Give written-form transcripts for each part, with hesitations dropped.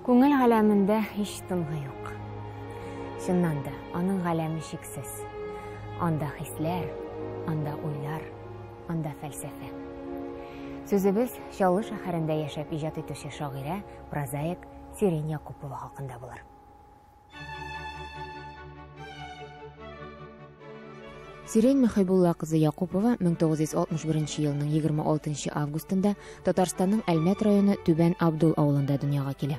Күңел галәмендә һич тынғы юк. Чыннан да, аның галәме шиксез. Анда хисләр, анда уйлар, анда фәлсәфә. Сүзебез Чаллы шәһәрендә яшәп иҗат итүче шагыйрә, прозаик Сирень Якупова хакында булыр. Сирень Мөхибулла кызы Якупова 1961 елның 26 августында Татарстанның Әлмәт районы Түбән Абдул авылында дөньяга килә.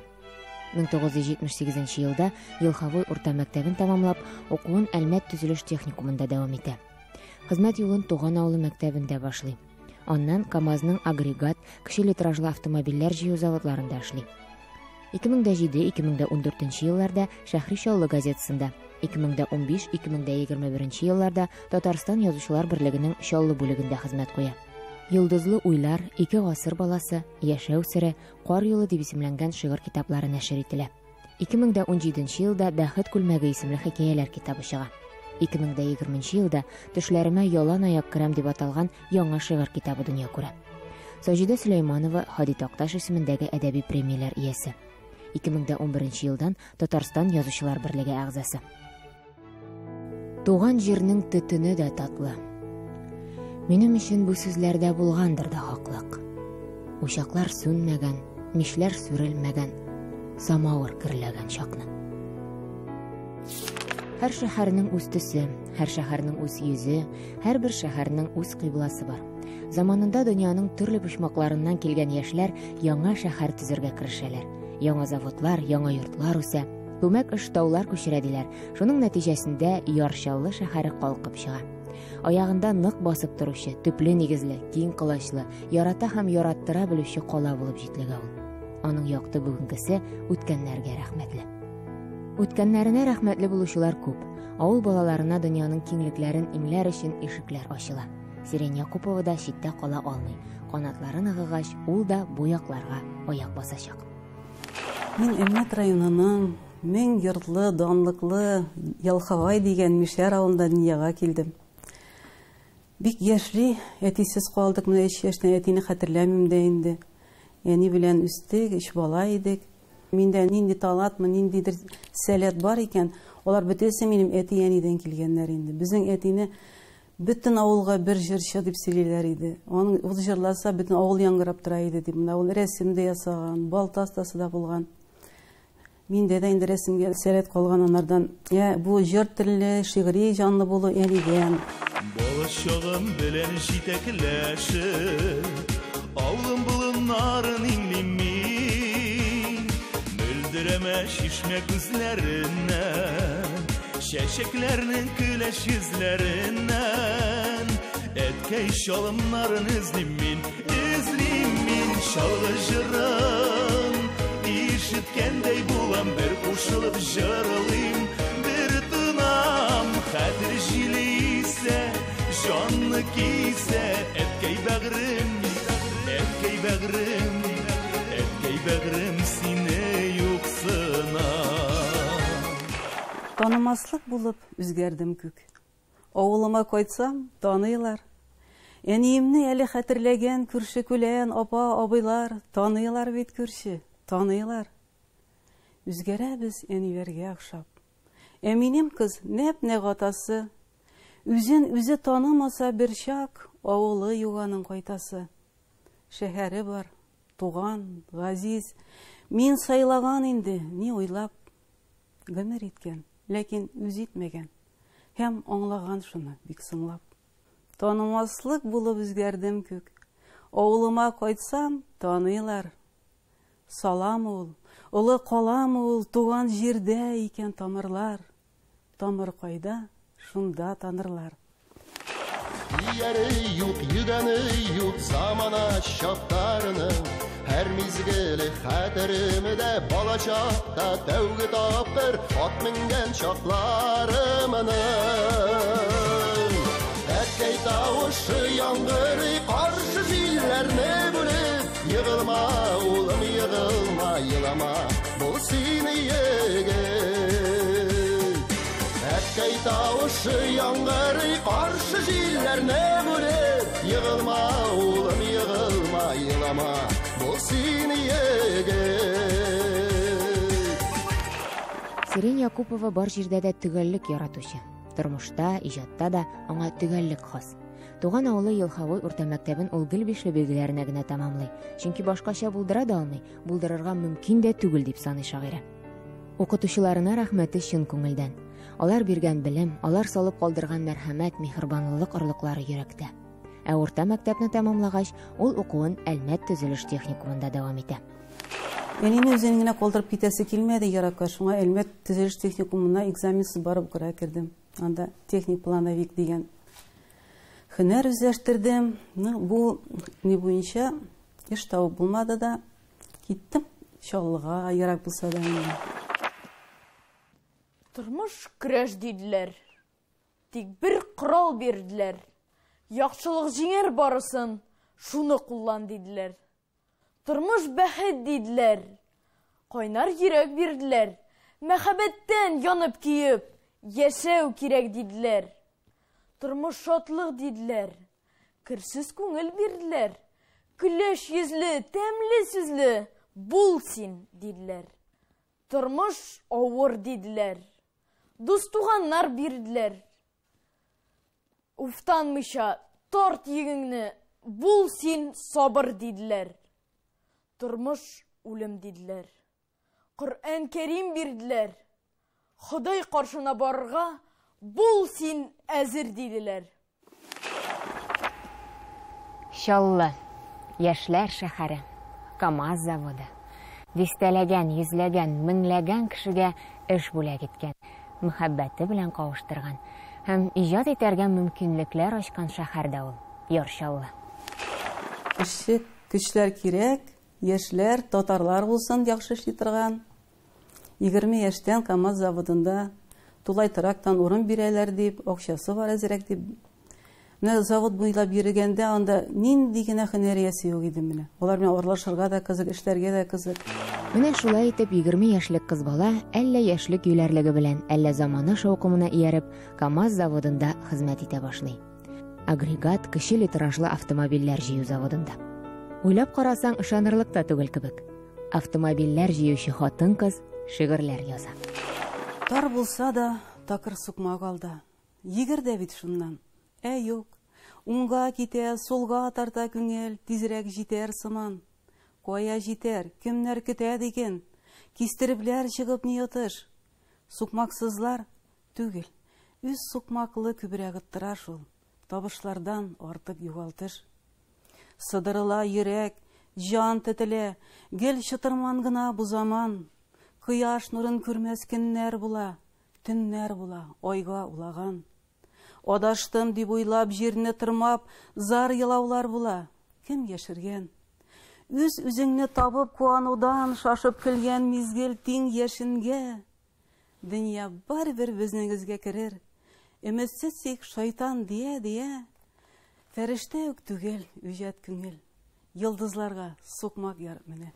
1978 елда Елхавой урта мәктәбен тәмамлап, укуын Әлмәт төзелеш техникумында дәвам итә. Хезмәт юлын Туган авылы мәктәбендә башлый. Аннан КамАЗның агрегат, кече литражлы автомобильләр җыю заводларында эшли. 2007-2014 елларда Шәһри Чаллы газетасында, 2015-2021 елларда Татарстан Язучылар берлегенең Чаллы бүлегендә хезмәт куя. Йолдызлы уйлар, 2 гасыр баласы, яшәү сере, кар юлы дип исемләнгән шигырь китаплары нәшер ителә. 2017 елда Бәхет күлмәге исемле хикәяләр китабы чыга. 2020 елда Төшләремә ялан аяк керәм дип аталган яңа шигырь китабы дөнья күрә. Саҗидә Сөләйманова Хади Такташ исемендәге әдәби премияләр иясе. 2011 елдан Татарстан Язучылар берлеге әгъзасы. Туган җирнең төтене дә татлы. Минем өчен бу сүзләрдә булгандыр да хаклык. Учаклар сүнмәгән, мишләр сүрелмәгән, самавыр кирләгән чакны. Һәр шәһәрнең үз төсе, һәр шәһәрнең үз йөзе, һәр бер шәһәрнең үз кыйбласы бар. Заманында дөньяның төрле почмакларыннан килгән яшьләр яңа шәһәр төзергә керешәләр. Яңа заводлар, яңа йортлар үсә, күмәк эш таулар күчерәдиләр. Шуның нәтиҗәсендә Чаллы шәһәре калкып чыга. Аягында нык басып торучы, төпле нигезле, киң кылычлы, ярата һәм яраттыра белүче кала булып җитлегә ул. Аның якты бүгенгесе үткәннәргә рәхмәтле. Үткәннәренә рәхмәтле булучылар күп. Авыл балаларына дөньяның киңлекләрен имләр өчен ишекләр ачыла. Сирень Якупова да читтә кала алмый. Канатларын ыгыгач, ул да бу якларга аяк басачак. Мин Әлмәт районының 1000 йортлы, данлыклы Елхавай дигән Мишәр авылында дөньяга килдем. Бик яшьли, әтисез калдык, менә 3 яшьтән әтине хәтерләмим дә инде. Әни белән үстек, 3 бала идек. Миндә нинди талантмы, ниндидер сәләт бар икән, алар бөтәсе минем әти-әнидән килгәннәр инде. Безнең әтине бөтен авылга бер җырчы дип сөйлиләр иде. Аны ул җырласа бөтен авыл яңгырап тора иде дип. Менә ул рәсем дә ясаган, балтастасы да булган. Миндә дә инде рәсемгә сәләт калган анардан. Бу җыр телле, шигъри җанлы булу әнидән. Балачагым белән җитәкләшеп, авылым болыннарын иңлим мин. Мөлдерәмә чишмә күзләреннән, чәчәкләрнең көләч йөзләреннән, әткәй чалымнарын эзлим мин Чаллы җырын. Ишеткәндәй булам, бер кушылып җырлыйм, бер тынам, хәтер җиле исә, җанны кисә, әткәй бәгърем, сине юксына. Танымаслык булып үзгәрдем күк. Авылыма кайтсам, таныйлар. Әниемне әле хәтерләгән күрше-күлән апа-абыйлар, таныйлар бит күрше, таныйлар. Үзгәрәбез әниләргә охшап. Минем кыз нәп-нәк атасы, үзен үзе танымаса бер чак, авылы юганың кайтасы. Шәһәре бар, туган, газиз. Мин сайлаган инде, ни уйлап, гомер иткән, ләкин үз итмәгән. Һәм аңлаган шуны бик сыңлап. Танымаслык булып үзгәрдем күк. Авылыма кайтсам, таныйлар. Салам ул, улы калам ул, туган җирдә икән тамырлар. Тамыр кайда, шунда танырлар. Иәре юк, йөгәне юк, замана чактарының, һәр мизгеле хәтеремдә балачакта тәүге тапкыр ат менгән чакларымның. Әткәй тавышы яңгырый, каршы җилләрне бүлеп, йыгылма, улым, йыгылма, елама, бу сине егет. Әткәй тавышы яңгырый, каршы җилләрне бүлеп, йыгылма, улым, йыгылма, елама, бу сине егет. Сирень Якупова бар җирдә дә төгәллек яратучы. Тормышта, иҗатта да аңа төгәллек хас. Туган авылы Елхавый урта мәктәбен ул гел бишле билгеләренә генә тамамлый. Чөнки башкача булдыра да алмый, булдырырга мөмкин дә түгел дип саный шагыйрә. Укытучыларына рәхмәте чын күңелдән. Алар биргән белем, алар салып калдырган мәрхәмәт, миһербанлык орлыклары йөрәктә. Ә урта мәктәпне тамамлагач, ул укуын Әлмәт төзелеш техникумында дәвам итә. Әнине үзен генә калдырып китәсе килмәде яракка. Шуңа Әлмәт төзелеш техникумына экзаменсыз барып керә кирдем. Анда техник плановик дигән һөнәр үзләштердем. Бу не буенча эш табып булмады да киттем. Чаллыга ярак булса да. Тормыш көрәш диделәр. Тик бер корал бирделәр. Яхшылык җиңәр барысын, шуны куллан диделәр. Тормыш бәхет диделәр. Кайнар йөрәк бирделәр. Мәхәббәттән янып киеп, яшәү кирәк диделәр. Тормыш шатлык диделәр. Керсез күңел бирделәр. Көләш йөзле, тәмле сүзле, бул син диделәр. Тормыш авыр диделәр. Дус туганнар бирделәр. Уфтанмыйча тарт йөгеңне, бул син сабыр диделәр. Тормыш үлем диделәр. Коръән Кәрим бирделәр. Ходай каршына барырга, бул син әзер диделәр. Чаллы, яшьләр шәһәре, КАМАЗ заводы. Дистәләгән, йөзләгән, меңләгән кешегә эш бүләк иткән, мөхәббәте белән кавыштырган һәм иҗат итәргә мөмкинлекләр ачкан шәһәр дә ул, Яр Чаллы. Эшче көчләр кирәк, яшьләр, татарлар булсын яхшы эшли торган. 20 яшьтән КАМАЗ заводында тулай трактан урын бирәләр дип, акчасы бар әзрәк дип. Менә завод буйлап йөргәндә анда нинди генә һөнәриясе юк иде менә. Алар белән аралашырга да кызык, эшләргә дә кызык. Менә шулай итеп 20 яшьлек кыз бала әллә яшьлек юләрлеге белән, әллә заманы шаукымына ияреп, КАМАЗ заводында хезмәт итә башлый. Агрегат кече литражлы автомобильләр җыю заводында. Уйлап карасаң, ышанырлык та түгел кебек. Автомобильләр җыючы хатын-кыз шигырьләр яза. Тар булса да такыр сукмак алда. Йөгер дә бит шуннан. Юк, уңга китә, солга тарта күңел, тизрәк җитәр сыман. Кая җитәр, кемнәр көтә диген, кистерепләр чыгып ниятыш. Сукмаксызлар түгел, үз сукмаклы күбрәк ыттыра шул, табышлардан артык югалтыш. Сыдырыла йөрәк, җан тетелә, гел чытырман гына бу заман. Кояш нурын күрмәс көннәр була, төннәр була, айга улаган. Адаштым дип уйлап җирне тырмап, зар елаулар була. Кем яшергән? Үз үзеңне табып куанудан шашып көлгән мизгел тиң яшенгә. Дөнья барыбер безнегезгә керер. Өметсезсек шайтан дия. Фәрештә үк түгел, үҗәт күңел. Йылдызларга сукмак яр менә.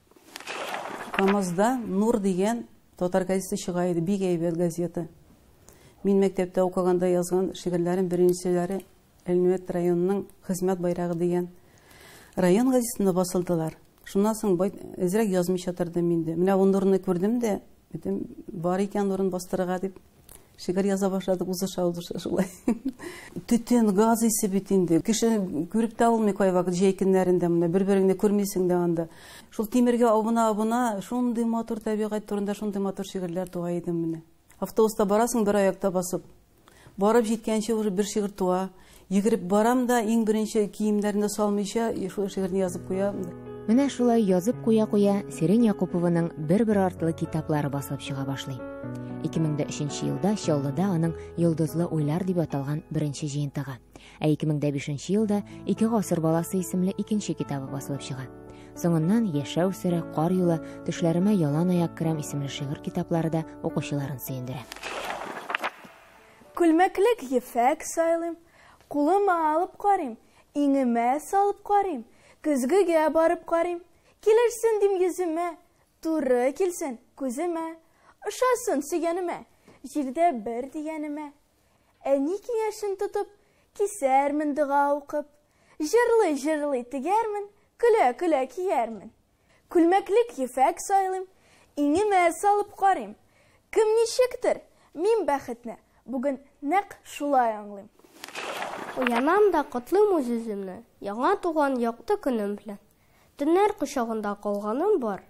КАМАЗда Нур дигән татар газеты чыга иде, бик әйбәт газета. Мин мәктәптә укыганда язган шигырьләрем беренчеләре Әлмәт районының хезмәт байрагы дигән район газетасында басылдылар. Шуннан соң әзрәк язмыйча тордым инде. Менә Нурны күрдем дә, бар икән Нурын бастырырга дип шигырь яза башладык, узыша шулай. Төтен газ исе бит инде. Кеше күреп тә алмый кайвакыт җәй көннәрендә менә бер-береңне күрмисең дә анда. Шул тимергә абына шундый матур табигать турында шундый матур шигырьләр туа иде менә. Автобуста барасың бер аякта басып. Барып җиткәнче уже бер шигырь туа. Йөгереп барам да иң беренче киемнәрне салмыйча шул шигырьне язып куям. Менә шулай язып куя, Сирень Якупованың бер артлы китаплары басылып чыга башлый. 2003 елда Чаллыда аның Йолдызлы уйлар дип аталган беренче җыентыгы, ә 2005 елда Ике гасыр баласы исемле икенче китабы басылып чыга. Соңыннан Яшәү сере, Кар юлы, Төшләремә ялан аяк керәм исемле шигырь китаплары да укучыларын сөендерә. Күлмәклек ефәк сайлыйм, кулыма алып карыйм, иңемә салып карыйм, көзгегә барып карыйм. Килерсен дим йөземә, туры килсен күземә, ышасын сөйгәнемә, җирдә бер дигәнемә. Әни киңәшен тотып, кисәрмен дога укып, җырлый тегәрмен, көлә киярмен. Күлмәклек ефәк сайлыйм, иңемә салып карыйм, Кем ничектер? Мин бәхетне бүген нәкъ шулай аңлыйм. Уянам да котлыйм үз-үземне, яңа туган якты көнем белән. Төннәр кочагында калганым бар.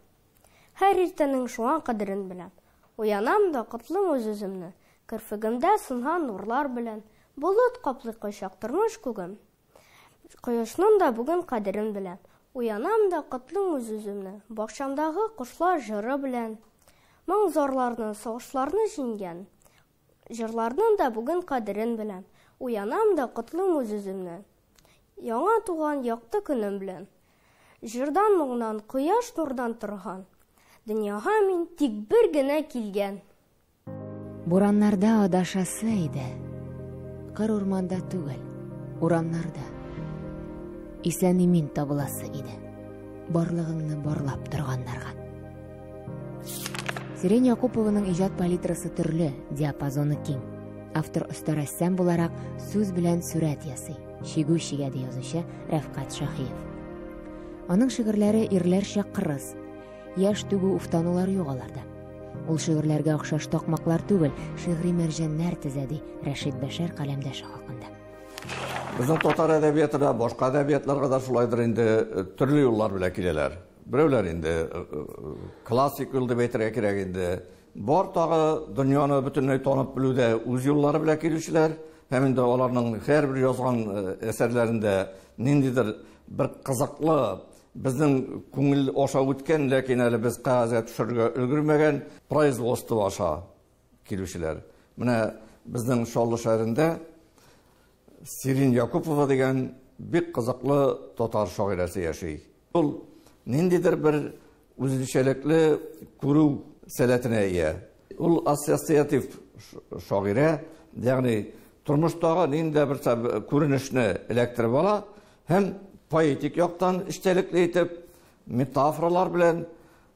Һәр иртәнең шуңа кадерен беләм. Уянам да котлыйм үз-үземне, кирпегемдә сынган нурлар белән. Болыт каплый кочак тормыш күгем. Кояшның да бүген кадерен беләм. Уянам да котлыйм үз-үземне, бакчамдагы кошлар җыры белән. Моң зарларны, сагышларны җиңгән. Җырларның да бүген кадерен беләм. Уянам да котлыйм үз-үземне, яңа туган якты көнем белән. Җырдан моңнан, кояш нурдан торган. Дөньяга мин тик бер генә килгән. Бураннарда адашасы иде. Кыр урманда түгел, урамнарда. Исән-имин табыласы иде. Барлыгыңны барлап торганнарга. Сирень Якупованың иҗат палитрасы төрле, диапазоны киң. Автор оста рәссам буларак сүз белән сүрәт ясый. Шигү шигәде язучы Рәфкать Шаһиев. Аның шигырьләре ирләрчә кырыс. Яшь түгү уфтанулар юк аларда. Ул шигырьләргә охшаш такмаклар түгел, шигъри мәрҗәннәр тезәди Рәшит Бәшәр каләмдәше хакында. Безнең татар әдәбиятында, башка әдәбиятларга да шулайдыр инде, төрле юллар белән киләләр. Берәүләр инде классик юл дип әйтергә кирәк инде. Бар тагы дөньяны бөтенләй танып белүдә үз юллары белән килүчеләр, һәм инде аларның һәрбер язган әсәрләрендә ниндидер бер кызыклы, безнең күңел аша үткән, ләкин әле без кагазга төшерергә өлгермәгән производство аша килүчеләр. Менә безнең Шаллы шәһәрендә Сирень Якупова дигән бик кызыклы татар шагыйрәсе яши. Ул ниндидер бер үзенчәлекле күрү сәләтенә ия. Ул ассоциатив шагыйрә, ягъни тормыштагы ниндидер бер күренешне эләктереп ала һәм поэтик яктан эчтәлекле итеп, метафоралар белән,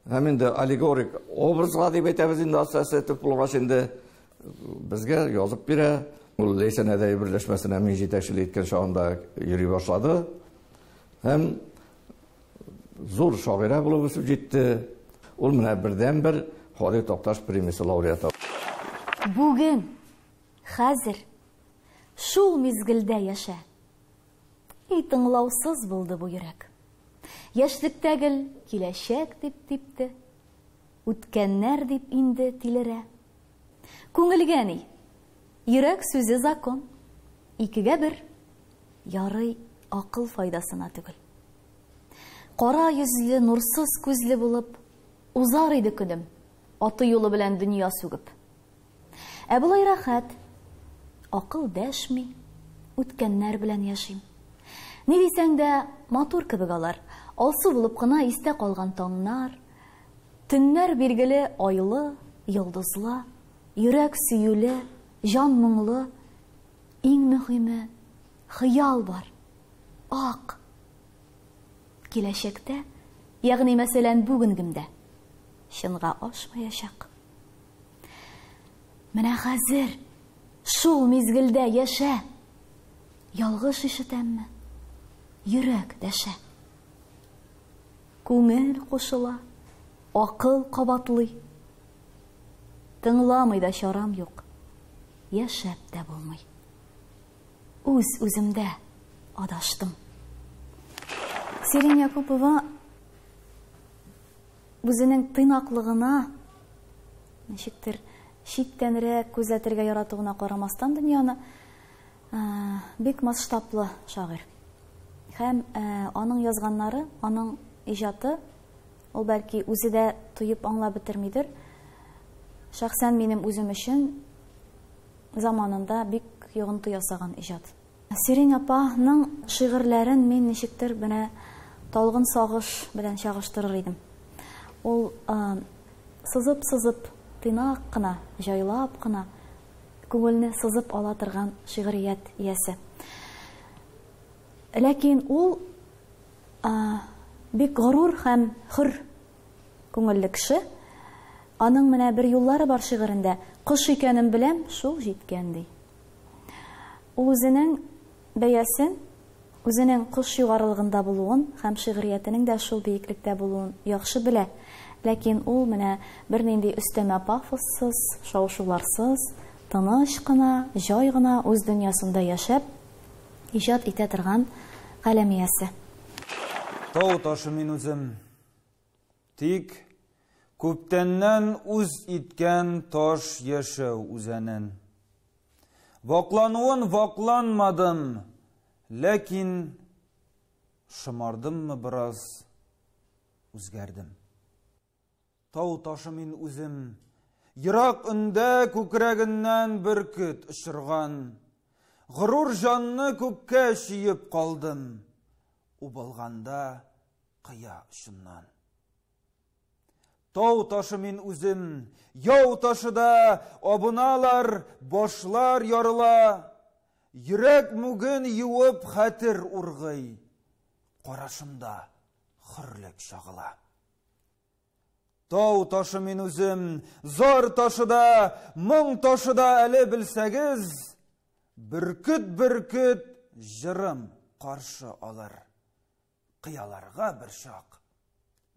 һәм инде аллегорик образга дип әйтәбез инде ассоциатив булгач инде безгә язып бирә. Ул Ләйсән әдәби берләшмәсенә мин җитәкчелек иткән чагында йөри башлады. Һәм зур шагыйрә булып үсеп җитте. Ул менә бердән-бер Халид Токташ премиясе лауреаты. Бүген, хәзер, шул мизгелдә яшә. Тыңлаусыз булды бу йөрәк. Яшьлектәгел киләчәк дип типте. Үткәннәр дип инде тилерә. Күңелгә ни? Йөрәк сүзе закон. 2-гә 1. Ярый акыл файдасына түгел. Кара йөзле, нурсыз күзле булып, узар иде көнем, аты юлы белән дөнья сүгеп. Ә булай рәхәт, акыл дәшми, үткәннәр белән яшим. Ни дисәң дә, матур кебек алар, алсу булып кына истә калган таңнар, төннәр билгеле айлы, йолдызлы, йөрәк сөюле, жан моңлы, иң мөһиме, хыял бар, ак. Киләчәктә, ягъни мәсәлән бүгенгемдә, чынга ашмаячак. Менә хәзер, шул мизгелдә яшә. Ялгыш ишетәмме? Йөрәк дәшә. Күңел кушыла, акыл кабатлый. Тыңламый да чарам юк. Яшәп тә булмый. Үз-үземдә адаштым. Сирень Якупова үзенең тыйнаклыгына, ничектер читтәнрәк күзәтергә яратуына карамастан дөньяны, бик масштаблы шагыйрь. Һәм аның язганнары, аның иҗаты, ул бәлки үзе дә тоеп аңлап бетермидер. Шәхсән минем үзем өчен заманында бик йогынты ясаган иҗат. Сирень апаның шигырьләрен мин ничектер менә талгын сагыш белән чагыштырыр идем. Ул сызып-сызып, тыйнак кына, җайлап кына күңелне сызып ала торган шигърият иясе. Ләкин ул бик горур һәм хөр күңелле кеше. Аның менә бер юллары бар шигырендә. Кош икәнен беләм, шул җиткән ди. Ул үзенең бәясен, үзенең кош югарылыгында булуын һәм шигъриятенең дә шул бейеклектә булуын яхшы белә. ләкин ул менә бернинди өстәмә пафоссыз, шау-шуларсыз, тыныч кына, җай гына үз дөньясында яшәп, иҗат итә торган каләмиясе. Тау ташы мин үзем, тик күптәннән үз иткән таш яшәү үзәнен. Ваклануын вакланмадым, ләкин шымардыммы біраз үзгәрдем. Тау ташы мин үзем, йырак үндә күкрәгеннән бөркет ұшырған, ғырур жанны күккә шиеп қалдым, убалғанда қия ұшыннан. Тау ташы мин үзем, яу ташыда абыналар, башлар ярыла, йөрәк мүгін юып хәтер ургый, қарашымда хырлек шағыла. Тау ташы мин үзем, зар ташыда, мұң ташыда әлі білсәгіз, бүркіт жырым қаршы алыр, қияларға бір шақ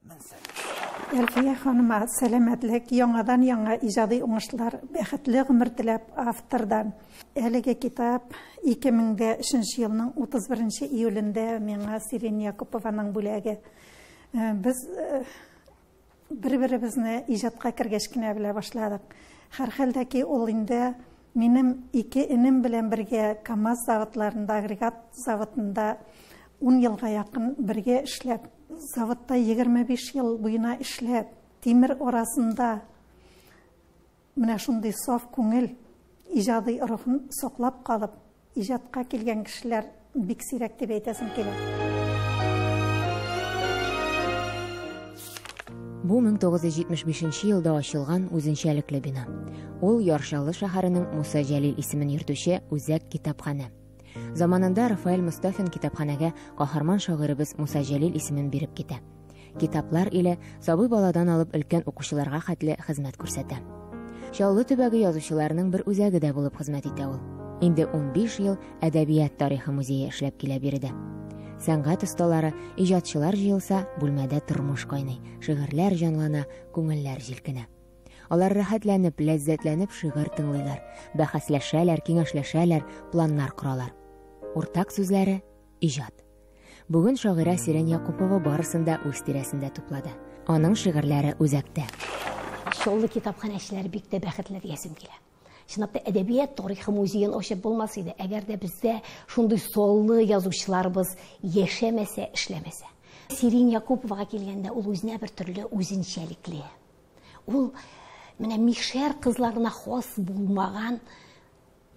мінсәгіз. Әлфия ханыма сәләмәтлек, яңадан яңа иҗади уңышлар, бәхетле гомер теләп автордан. Әлеге китап 2003 елның 31 июлендә миңа Сирин Якупованың бүләге. Без бер-беребезне иҗатка кергәч кенә белә башладык. Һәрхәлдә ки ул инде минем 2 энем белән бергә КАМАЗ заводларында, агрегат заводында 10 елга якын бергә эшләп, заводта 25 ел буена эшләп, тимер арасында менә шундый саф күңел, иҗади рухын саклап калып, иҗатка килгән кешеләр бик сирәк дип әйтәсем килә. Бу 1975 елда ачылган үзенчәлекле бина. Ул Яршалы шәһәренең Муса Җәлил исемен йөртүче үзәк китапханә. Заманында Рафаэль Мустафин китапханәгә каһарман шагыйрыбыз Муса Җәлил исемен биреп китә. Китаплар иле сабый баладан алып өлкән укучыларга хәтле хезмәт күрсәтә. Чаллы төбәге язучыларының бер үзәге дә булып хезмәт итә ул. Инде 15 ел әдәбият тарихы музее эшләп килә биредә. Сәнгать осталары, иҗатчылар җыелса, бүлмәдә тормыш кайный, шигырьләр җанлана, күңелләр җилкенә. Алар рәхәтләнеп, ләззәтләнеп шигырь тыңлыйлар, бәхәсләшәләр, киңәшләшәләр, планнар коралар. Уртак сүзләре иҗат. Бүген шагыйрә Сирин Якупова барысында үз тирәсендә туплады. Аның шигырьләре үзәктә. Чаллы китапханәчеләр бик тә бәхетле диясем килә. Чынлап та әдәбият тарихы музеен ачып булмас иде, әгәр дә бездә шундый саллы язучыларыбыз яшәмәсә, эшләмәсә. Сирин Якуповага килгәндә ул үзенә бер төрле үзенчәлекле. Ул менә мишәр кызларына хас булмаган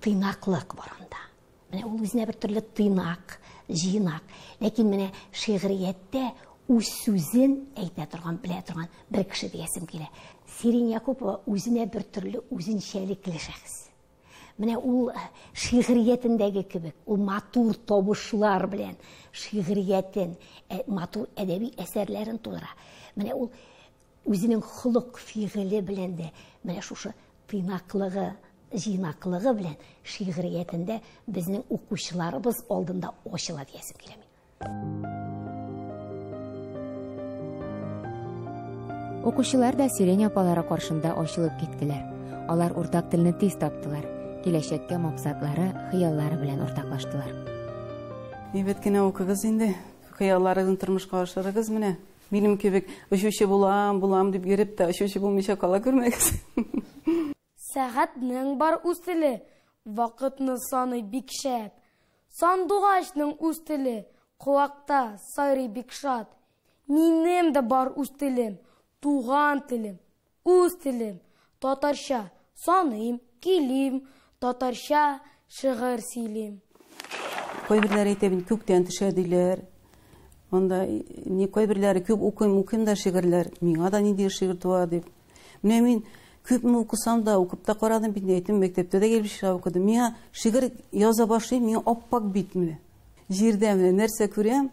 тыйнаклык бар анда. Менә ул үзенә бер төрле тыйнак, җыйнак, ләкин менә шигърияттә үз сүзен әйтә торган, белә торган бер кеше диясем килә. Сирин Якупова үзенә бер төрле үзенчәлекле шәхес. Менә ул шигъриятендәге кебек, ул матур табышлар белән шигъриятен, матур әдәби әсәрләрен тудыра. Менә ул үзенең холык-фигыле белән дә менә шушы тыйнаклыгы, җыйнаклыгы белән шигъриятендә безнең укучыларыбыз алдында ачыла диясем килә мин. Укучылар да Сирин апалары каршында ачылып киттеләр. Алар уртак телне тиз таптылар. Киләчәккә максатлары, хыяллары белән уртаклаштылар. Әйбәт кенә укыгыз инде. Хыялларыгызны тормышка ашырыгыз менә. Минем кебек ошучы булам дип йөреп тә ошучы булмыйча кала күрмәгез. Сәгатьнең бар үз теле, вакытны саный бик шәп. Сандугачның үз теле, куакта сайрый бик шат. Минем дә бар үз телем, туган телем, үз телем, татарча саныйм, килим, татарча шигырь сөйлим. Кайберләре әйтә бит күктән төшә диләр. Анда ни кайберләре күп укыйм да шигырьләр. Миңа да нинди шигырь туа дип. Менә мин күпме укысам да, укып та карадым бит, әйтем, мәктәптә дә килеп шигырь укыдым. Миңа шигырь яза башлыйм, миңа аппак бит менә. Җирдә менә нәрсә күрәм?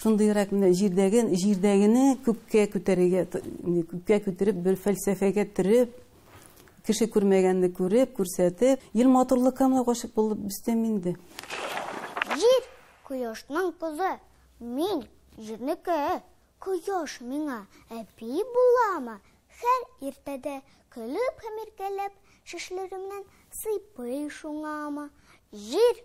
Шундыйрак менә җирдәгене күккә күтәрергә, күккә күтәреп бер фәлсәфәгә төреп, кеше күрмәгәнне күреп, күрсәтеп, ел матурлыкка менә гашык булып бистем инде. Җир кояшның кызы, мин җирнеке. Кояш миңа әпи буламы? Һәр иртәдә көлеп һәм иркәләп шишлегемнән сыйпый шуңамы? Җир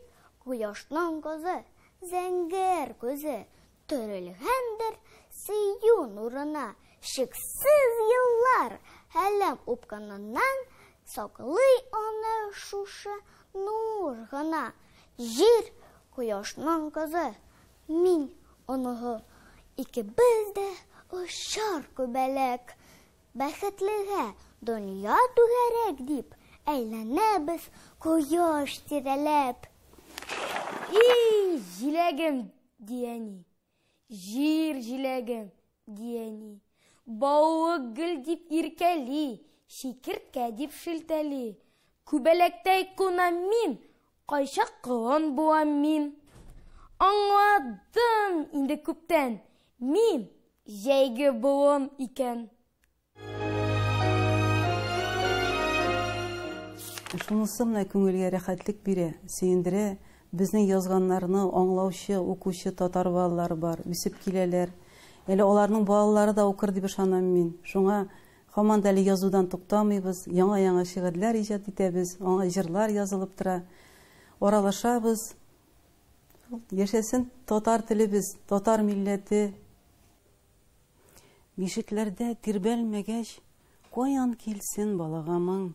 кояшның кызы, зәңгәр күзе, төрелгәндер сөю нурына. Шексез еллар әлем упканынан саклый аны шушы нур гына. Җир кояшның кызы, мин оныгы. Икебез дә очар күбәләк. Бәхетлегә дөнья түгәрәк дип әйләнәбез кояш тирәләп. И җиләгем дияни, җир җиләгем дияни. Бауы гөл дип иркәли, шикерткә дип шелтәли. Күбәләктәй кунам мин, кайчак кылын буам мин. Аңладым инде күптән, мин җәйге буам икән. Шунысы менә күңелгә рәхәтлек бирә, сөендерә. Безнең язганнарны аңлаучы, укучы татар балалары бар, үсеп киләләр. Әле аларның балалары да укыр дип ышанам мин. Шуңа һаман да әле язудан туктамыйбыз, яңа-яңа шигырьләр иҗат итәбез, аңа җырлар язылып тора. Аралашабыз. Яшәсен татар телебез, татар милләте. Бишекләрдә тирбәлмәгәч, каян килсен балагамың?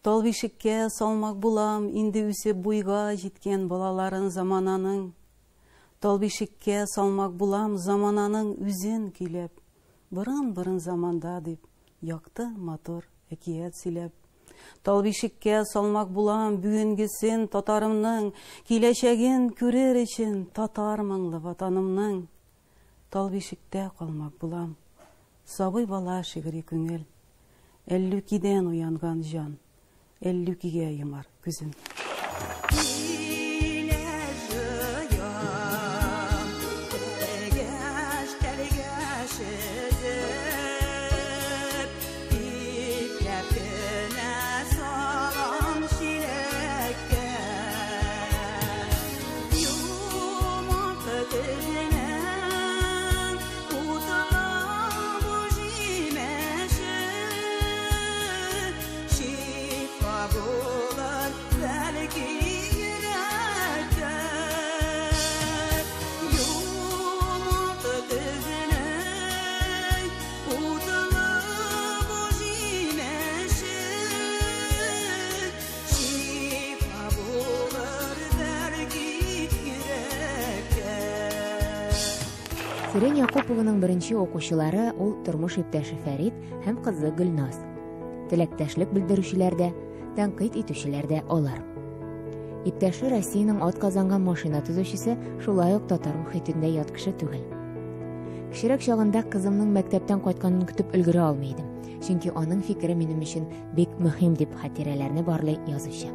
Тал бишеккә салмак булам, инде үсеп буйга җиткән балаларын замананың. Тал бишеккә салмак булам, замананың үзен көйләп. Борын заманда дип, якты матур әкият сөйләп. Тал бишеккә салмак булам, бүгенгесен татарымның, киләчәген күрер өчен татар моңлы ватанымның. Тал бишектә калмак булам, сабый бала шигъри күңел. Әллүкидән уянган җан, әллүкигә йомар күзен. Сирень Якупованың беренче укучылары ул тормыш иптәше Фәрит һәм кызы Гөлназ. Теләктәшлек белдерүчеләр дә, тәнкыйть итүчеләр дә алар. Иптәше Россиянең атказанган машина төзүчесе шулай ук татар мөхитендә ят кеше түгел. Кичерәк чагында кызымның мәктәптән кайтканын көтеп өлгерә алмый идем, чөнки аның фикере минем өчен бик мөһим дип хатирәләрне барлый язучы.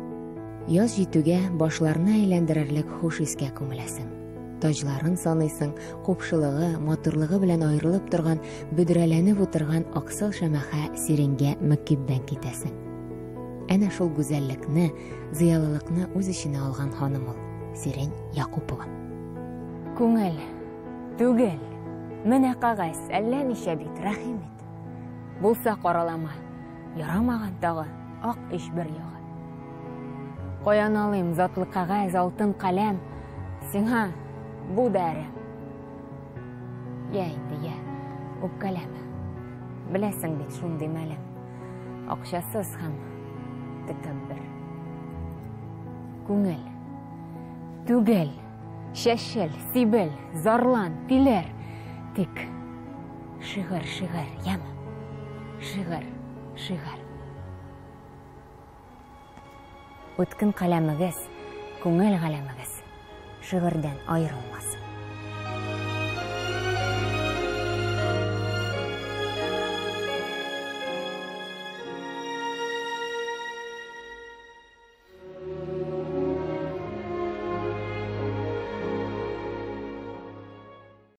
Яз җитүгә башларны әйләндерерлек хуш искә күмеләсең. Таҗларын саныйсың, купшылыгы, матурлыгы белән аерылып торган, бүдрәләнеп утырган аксыл шәмәхә сиренгә мөкиббән китәсең. Әнә шул гүзәллекне, зыялылыкны үз иченә алган ханым ул, Сирень Якупова. Күңел, түгел, менә кагаз, әллә ничә бит, рәхим ит. Булса каралама, ярамаган тагы, ак иш бер ягы. Каян алыйм затлы кагаз, алтын каләм, сиңа бу дәрем. Я инде, я, үпкәләмә. Беләсең бит шундый мәлем. Акчасыз һәм тәкәббер. Күңел, түгел, шәшел, сибел, зарлан, тилер. Тик шигырь, яма. Шигырь. Үткен каләмегез, күңел галәмегез. Шигырьдән аерылмасын.